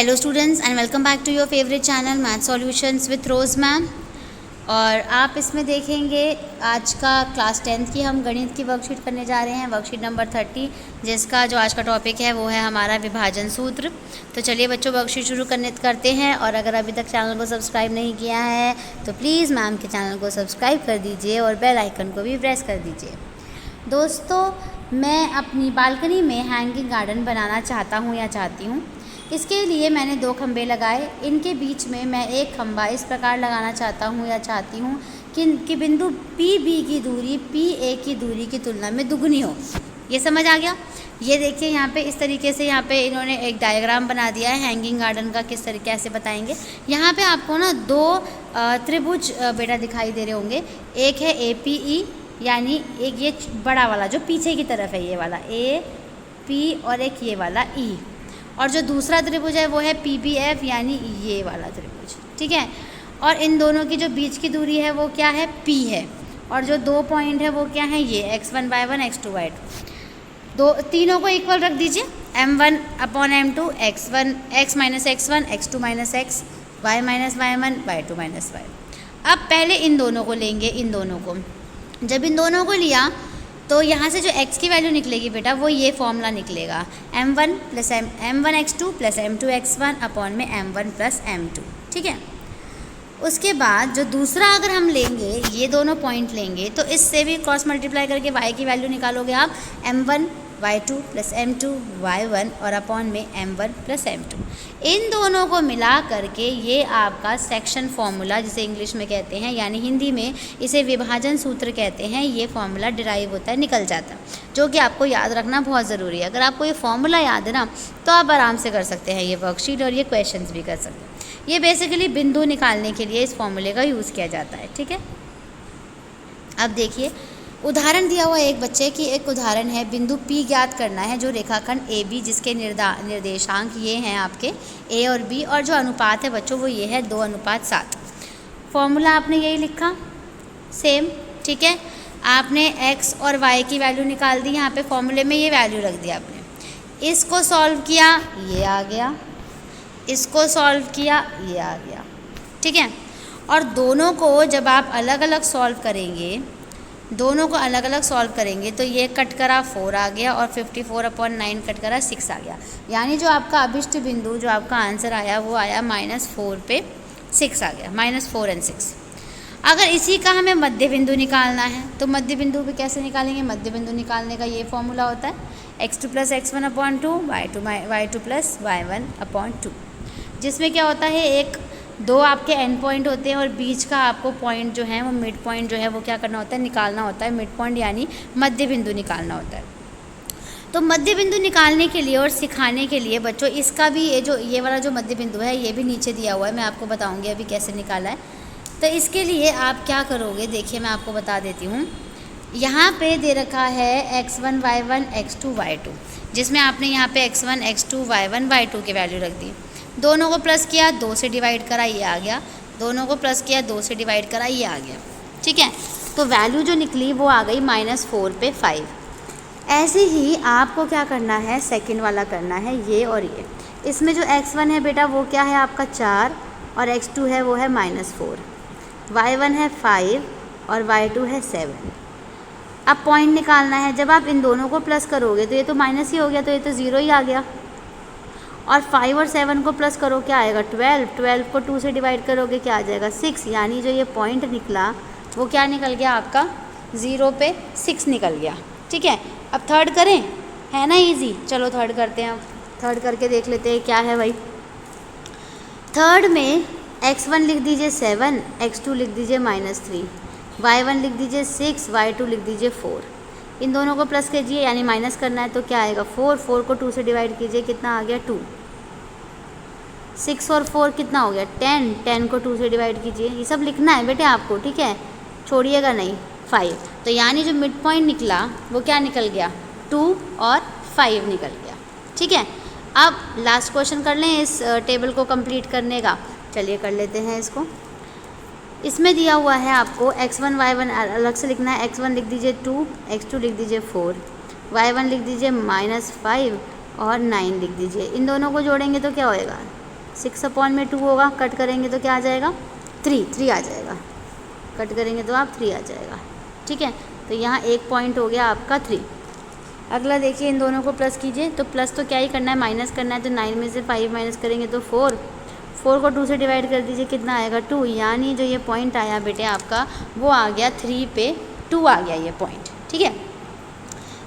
Hello students and welcome back to your favourite channel math solutions with Rose ma'am. और आप इसमें देखेंगे आज का क्लास 10th की हम गणित की वर्कशीट करने जा रहे हैं, वर्कशीट नंबर 30, जिसका जो आज का टॉपिक है वो है हमारा विभाजन सूत्र। तो चलिए बच्चों वर्कशीट शुरू करते हैं। और अगर अभी तक चैनल को सब्सक्राइब नहीं किया है तो प्लीज़ मैम के चैनल को सब्सक्राइब कर दीजिए और बेल आइकन को भी प्रेस कर दीजिए। दोस्तों, मैं अपनी बालकनी में हैंगिंग गार्डन बनाना चाहता हूँ या चाहती हूँ। इसके लिए मैंने 2 खंभे लगाए। इनके बीच में मैं एक खंभा इस प्रकार लगाना चाहता हूँ या चाहती हूँ कि बिंदु पी बी की दूरी पी ए की दूरी की तुलना में दुगनी हो। ये समझ आ गया? ये देखिए यहाँ पे इस तरीके से यहाँ पे इन्होंने एक डायग्राम बना दिया है हैंगिंग गार्डन का। किस तरीके से बताएंगे, यहाँ पे आपको ना 2 त्रिभुज बेटा दिखाई दे रहे होंगे। एक है ए पी ई, यानी एक ये बड़ा वाला जो पीछे की तरफ है, ये वाला ए पी, और एक ये वाला ई। और जो दूसरा त्रिभुज है वो है पी बी एफ, यानी ये वाला त्रिभुज। ठीक है। और इन दोनों की जो बीच की दूरी है वो क्या है, P है। और जो 2 पॉइंट है वो क्या है, ये x1 y1 x2 y2। तीनों को इक्वल रख दीजिए, m1 upon m2, x1 x minus x1 x2 minus x, y minus y1 y2 minus y। अब पहले इन दोनों को लेंगे, इन दोनों को। जब इन दोनों को लिया तो यहाँ से जो x की वैल्यू निकलेगी बेटा वो ये फॉर्मूला निकलेगा, m1 plus m1 x2 plus m2 x1 upon में m1 प्लस m2। ठीक है। उसके बाद जो दूसरा अगर हम लेंगे, ये दोनों पॉइंट लेंगे तो इससे भी क्रॉस मल्टीप्लाई करके y की वैल्यू निकालोगे आप, m1 y2 plus m2 y1 और अपॉन में m1 प्लस m2। इन दोनों को मिला करके ये आपका सेक्शन फॉर्मूला, जिसे इंग्लिश में कहते हैं, यानी हिंदी में इसे विभाजन सूत्र कहते हैं, ये फॉर्मूला डिराइव होता है, निकल जाता है, जो कि आपको याद रखना बहुत ज़रूरी है। अगर आपको ये फॉर्मूला याद है ना तो आप आराम से कर सकते हैं ये वर्कशीट, और ये क्वेश्चंस भी कर सकते हैं। ये बेसिकली बिंदु निकालने के लिए इस फॉर्मूले का यूज़ किया जाता है। ठीक है। अब देखिए उदाहरण दिया हुआ एक बच्चे की एक उदाहरण है, बिंदु P ज्ञात करना है जो रेखाखंड AB जिसके निर्देशांक ये हैं आपके A और B, और जो अनुपात है बच्चों वो ये है 2:7। फॉर्मूला आपने यही लिखा सेम। ठीक है। आपने x और y की वैल्यू निकाल दी, यहाँ पे फॉर्मूले में ये वैल्यू रख दी आपने। इसको सॉल्व किया, ये आ गया। इसको सॉल्व किया, ये आ गया। ठीक है। और दोनों को जब आप अलग अलग सॉल्व करेंगे, दोनों को अलग अलग सॉल्व करेंगे तो ये कट करा 4 आ गया, और 54/9 कट करा 6 आ गया। यानी जो आपका अभिष्ट बिंदु, जो आपका आंसर आया वो आया -4 पे 6 आ गया, -4 और 6। अगर इसी का हमें मध्य बिंदु निकालना है तो मध्य बिंदु भी कैसे निकालेंगे? मध्य बिंदु निकालने का ये फॉर्मूला होता है, x2 plus x1/2 y2 plus y1/2, जिसमें क्या होता है, 2 आपके एंड पॉइंट होते हैं और बीच का आपको पॉइंट जो है वो मिड पॉइंट जो है वो क्या करना होता है, निकालना होता है। मिड पॉइंट यानी मध्य बिंदु निकालना होता है। तो मध्य बिंदु निकालने के लिए और सिखाने के लिए बच्चों इसका भी ये वाला जो मध्य बिंदु है ये भी नीचे दिया हुआ है, मैं आपको बताऊंगी अभी कैसे निकाला है। तो इसके लिए आप क्या करोगे, देखिए मैं आपको बता देती हूँ। यहाँ पे दे रखा है x1 y1 x2 y2, जिसमें आपने यहाँ पे x1 x2 y1 y2 की वैल्यू रख दी। दोनों को प्लस किया, 2 से डिवाइड करा, ये आ गया। दोनों को प्लस किया, 2 से डिवाइड करा, ये आ गया। ठीक है। तो वैल्यू जो निकली वो आ गई -4 पे 5। ऐसे ही आपको क्या करना है, सेकंड वाला करना है, ये और ये। इसमें जो x1 है बेटा वो क्या है आपका 4, और x2 है वो है -4, y1 है 5 और y2 है 7। अब पॉइंट निकालना है। जब आप इन दोनों को प्लस करोगे तो ये तो माइनस ही हो गया, तो ये तो 0 ही आ गया। और 5 और 7 को प्लस करो, क्या आएगा 12। 12 को 2 से डिवाइड करोगे, क्या आ जाएगा 6। यानी जो ये पॉइंट निकला वो क्या निकल गया आपका, 0 पे 6 निकल गया। ठीक है। अब थर्ड करें, है ना इजी। चलो थर्ड करते हैं। थर्ड करके देख लेते हैं क्या है भाई। थर्ड में x1 लिख दीजिए 7, x2 लिख दीजिए -3, y1 लिख दीजिए 6, y2 लिख दीजिए 4। इन दोनों को प्लस कीजिए, यानी माइनस करना है, तो क्या आएगा 4। 4 को 2 से डिवाइड कीजिए, कितना आ गया 2। 6 और 4 कितना हो गया 10। 10 को 2 से डिवाइड कीजिए। ये सब लिखना है बेटे आपको, ठीक है, छोड़िएगा नहीं। 5। तो यानी जो मिड पॉइंट निकला वो क्या निकल गया, 2 और 5 निकल गया। ठीक है। अब लास्ट क्वेश्चन कर लें इस टेबल को कंप्लीट करने का। चलिए कर लेते हैं इसको। इसमें दिया हुआ है आपको x1 y1 अलग से लिखना है। x1 लिख दीजिए 2, x2 लिख दीजिए 4, y1 लिख दीजिए -5 और 9 लिख दीजिए। इन दोनों को जोड़ेंगे तो क्या होएगा 6/2 होगा, कट करेंगे तो क्या आ जाएगा 3 आ जाएगा, कट करेंगे तो आप 3 आ जाएगा। ठीक है, तो यहाँ एक पॉइंट हो गया आपका 3। अगला देखिए, इन दोनों को प्लस कीजिए, तो प्लस तो क्या ही करना है, माइनस करना है, तो 9 में से 5 माइनस करेंगे तो 4 को 2 से डिवाइड कर दीजिए, कितना आएगा 2। यानी जो ये पॉइंट आया बेटे आपका वो आ गया 3 पे 2 आ गया ये पॉइंट। ठीक है,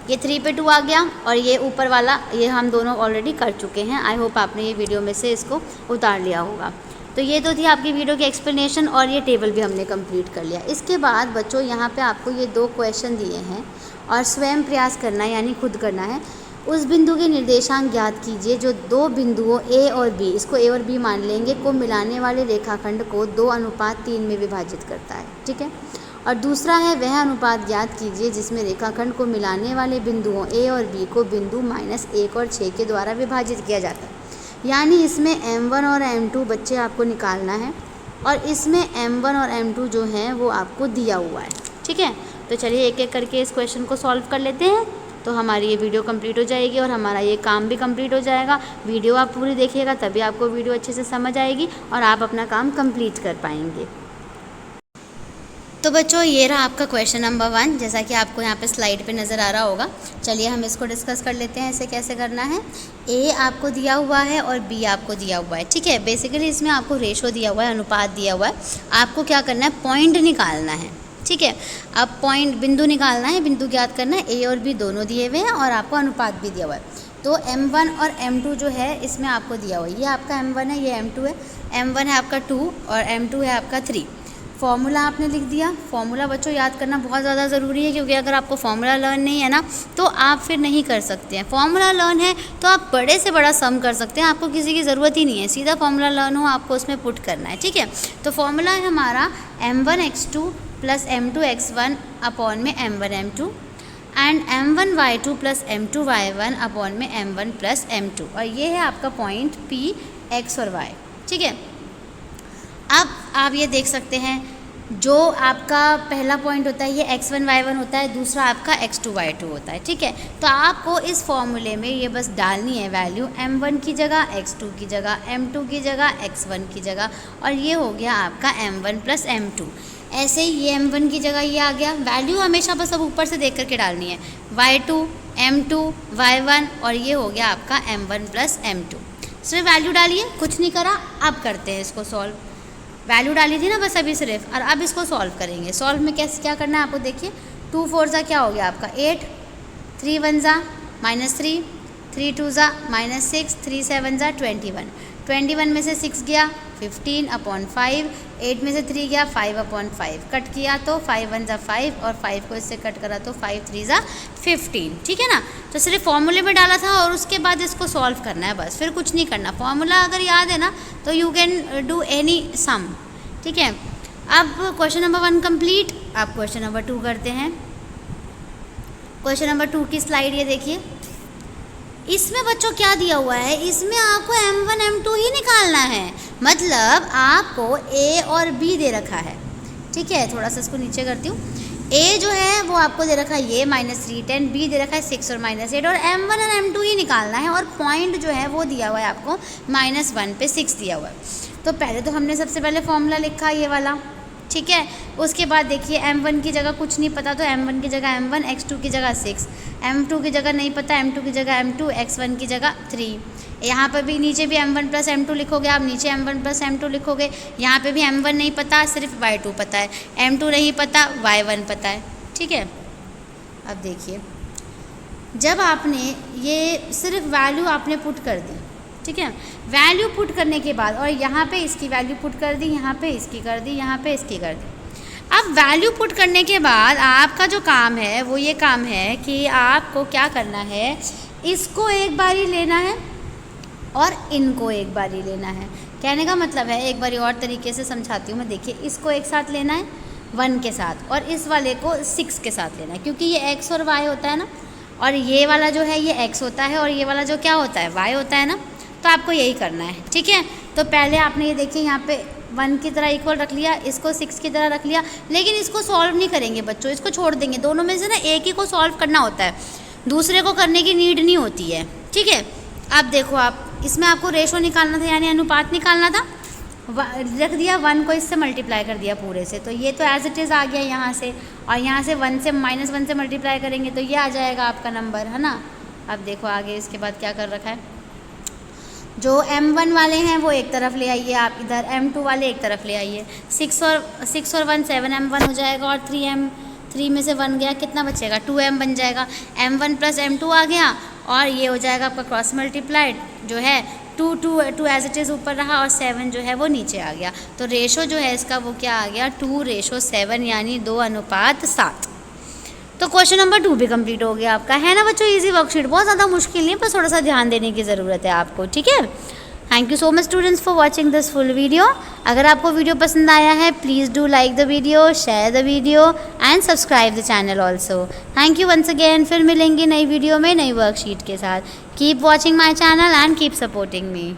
ये 3 पे 2 आ गया, और ये ऊपर वाला ये हम दोनों ऑलरेडी कर चुके हैं। आई होप आपने ये वीडियो में से इसको उतार लिया होगा। तो ये तो थी आपकी वीडियो की एक्सप्लेनेशन, और ये टेबल भी हमने कंप्लीट कर लिया। इसके बाद बच्चों यहाँ पे आपको ये 2 क्वेश्चन दिए हैं और स्वयं प्रयास करना है, यानी खुद करना है। उस बिंदु के निर्देशांक ज्ञात कीजिए जो 2 बिंदुओं ए और बी, इसको ए और बी मान लेंगे, को मिलाने वाले रेखाखंड को 2:3 में विभाजित करता है। ठीक है, और दूसरा है वह अनुपात ज्ञात कीजिए जिसमें रेखाखंड को मिलाने वाले बिंदुओं ए और बी को बिंदु -1 और 6 के द्वारा विभाजित किया जाता है। यानी इसमें m1 और m2 बच्चे आपको निकालना है, और इसमें m1 और m2 जो हैं वो आपको दिया हुआ है। ठीक है, तो चलिए एक एक करके इस क्वेश्चन को सॉल्व कर लेते हैं, तो हमारी ये वीडियो कंप्लीट हो जाएगी और हमारा ये काम भी कंप्लीट हो जाएगा। वीडियो आप पूरी देखिएगा तभी आपको वीडियो अच्छे से समझ आएगी और आप अपना काम कंप्लीट कर पाएंगे। तो बच्चों ये रहा आपका क्वेश्चन नंबर 1, जैसा कि आपको यहाँ पे स्लाइड पे नज़र आ रहा होगा। चलिए हम इसको डिस्कस कर लेते हैं, ऐसे कैसे करना है। ए आपको दिया हुआ है और बी आपको दिया हुआ है। ठीक है, बेसिकली इसमें आपको रेशो दिया हुआ है, अनुपात दिया हुआ है। आपको क्या करना है, पॉइंट निकालना है। ठीक है, अब पॉइंट बिंदु निकालना है, बिंदु ज्ञात करना है। ए और बी दोनों दिए हुए हैं और आपको अनुपात भी दिया हुआ है। तो m1 और m2 जो है इसमें आपको दिया हुआ है, ये आपका m1 है, ये m2 है। m1 है आपका 2 और m2 है आपका 3। फॉर्मूला आपने लिख दिया। फॉर्मूला बच्चों याद करना बहुत ज़्यादा ज़रूरी है, क्योंकि अगर आपको फॉर्मूला लर्न नहीं है ना तो आप फिर नहीं कर सकते हैं। फॉर्मूला लर्न है तो आप बड़े से बड़ा सम कर सकते हैं, आपको किसी की ज़रूरत ही नहीं है, सीधा फॉर्मूला लर्न हो आपको उसमें पुट करना है। ठीक है, तो फॉर्मूला है हमारा m1x2 प्लस m2x1 अपॉन में m1 m2 and m1y2 plus m2y1 upon में m1 प्लस m2, और ये है आपका पॉइंट P x और y। ठीक है, अब आप ये देख सकते हैं जो आपका पहला पॉइंट होता है ये x1 y1 होता है, दूसरा आपका x2 y2 होता है। ठीक है, तो आपको इस फॉर्मूले में ये बस डालनी है वैल्यू m1 की जगह, x2 की जगह, m2 की जगह, x1 की जगह, और ये हो गया आपका m1 प्लस m2। ऐसे ही ये m1 की जगह ये आ गया। वैल्यू हमेशा बस अब ऊपर से देख करके डालनी है, y2 m2 y1, और ये हो गया आपका m1 प्लस m2। सिर्फ वैल्यू डालिए, कुछ नहीं करा। अब करते हैं इसको सॉल्व। वैल्यू डाली थी ना बस अभी सिर्फ, और अब इसको सॉल्व करेंगे। सॉल्व में कैसे क्या करना है आपको देखिए। 2 4 ज़ा क्या हो गया आपका 8, 3 1 ज़ा -3, 3 2 ज़ा -6, 3 7 ज़ा 21, 21 में से 6 गया 15/5, 8 में से 3 गया 5/5, कट किया तो 5 1 ज़ा 5, और 5 को इससे कट करा तो 5 3 ज़ा 15। ठीक है ना, तो सिर्फ फॉर्मूले में डाला था और उसके बाद इसको सॉल्व करना है बस, फिर कुछ नहीं करना। फॉर्मूला अगर याद है ना तो यू कैन डू एनी सम। ठीक है, अब क्वेश्चन नंबर 1 कंप्लीट। अब क्वेश्चन नंबर 2 करते हैं। क्वेश्चन नंबर 2 की स्लाइड ये देखिए। इसमें बच्चों क्या दिया हुआ है, इसमें आपको m1 m2 ही निकालना है, मतलब आपको a और b दे रखा है। ठीक है, थोड़ा सा इसको नीचे करती हूँ। a जो है वो आपको दे रखा है ये -3 10, b दे रखा है 6 और -8, और m1 और m2 ही निकालना है, और पॉइंट जो है वो दिया हुआ है आपको -1 पे 6 दिया हुआ है। तो पहले तो हमने सबसे पहले फॉर्मूला लिखा ये वाला। ठीक है, उसके बाद देखिए m1 की जगह कुछ नहीं पता तो m1 की जगह m1, x2 की जगह 6, m2 की जगह नहीं पता m2 की जगह m2, x1 की जगह 3। यहाँ पर भी नीचे भी m1 प्लस m2 लिखोगे आप, नीचे m1 प्लस m2 लिखोगे। यहाँ पे भी m1 नहीं पता, सिर्फ y2 पता है, m2 नहीं पता, y1 पता है। ठीक है, अब देखिए जब आपने ये सिर्फ वैल्यू आपने पुट कर दी, ठीक है, वैल्यू पुट करने के बाद, और यहाँ पे इसकी वैल्यू पुट कर दी, यहाँ पे इसकी कर दी, यहाँ पे इसकी कर दी। अब वैल्यू पुट करने के बाद आपका जो काम है वो ये काम है कि आपको क्या करना है, इसको एक बारी लेना है और इनको एक बारी लेना है। कहने का मतलब है, एक बारी और तरीके से समझाती हूँ मैं। देखिए, इसको एक साथ लेना है 1 के साथ, और इस वाले को 6 के साथ लेना है, क्योंकि ये x और y होता है ना, और ये वाला जो है ये x होता है, और ये वाला जो क्या होता है y होता है ना। तो आपको यही करना है। ठीक है, तो पहले आपने ये देखिए यहाँ पे 1 की तरह इक्वल रख लिया, इसको 6 की तरह रख लिया, लेकिन इसको सॉल्व नहीं करेंगे बच्चों, इसको छोड़ देंगे। दोनों में से ना एक ही को सॉल्व करना होता है, दूसरे को करने की नीड नहीं होती है। ठीक है, अब देखो आप इसमें आपको रेशो निकालना था, यानी अनुपात निकालना था, रख दिया 1 को इससे मल्टीप्लाई कर दिया पूरे से, तो ये तो एज इट इज़ आ गया यहाँ से, और यहाँ से 1 से -1 से मल्टीप्लाई करेंगे तो ये आ जाएगा आपका नंबर, है ना। अब देखो आगे इसके बाद क्या कर रखा है, जो M1 वाले हैं वो एक तरफ ले आइए आप, इधर M2 वाले एक तरफ ले आइए। 6 और 1 7 M1 हो जाएगा, और 3 में से 1 गया, कितना बचेगा 2M बन जाएगा। M1 + M2 आ गया, और ये हो जाएगा आपका क्रॉस मल्टीप्लाइड जो है 2 एज इट इज़ ऊपर रहा, और 7 जो है वो नीचे आ गया। तो रेशो जो है इसका वो क्या आ गया 2:7, यानी 2:7। तो क्वेश्चन नंबर 2 भी कंप्लीट हो गया आपका, है ना बच्चों। इजी वर्कशीट, बहुत ज़्यादा मुश्किल नहीं, बस थोड़ा सा ध्यान देने की ज़रूरत है आपको, ठीक है। Thank you so much students for watching this full video. अगर आपको वीडियो पसंद आया है please do like the video, share the video and subscribe the channel also. Thank you once again, फिर मिलेंगे नई वीडियो में नई वर्कशीट के साथ। Keep watching my channel and keep supporting me.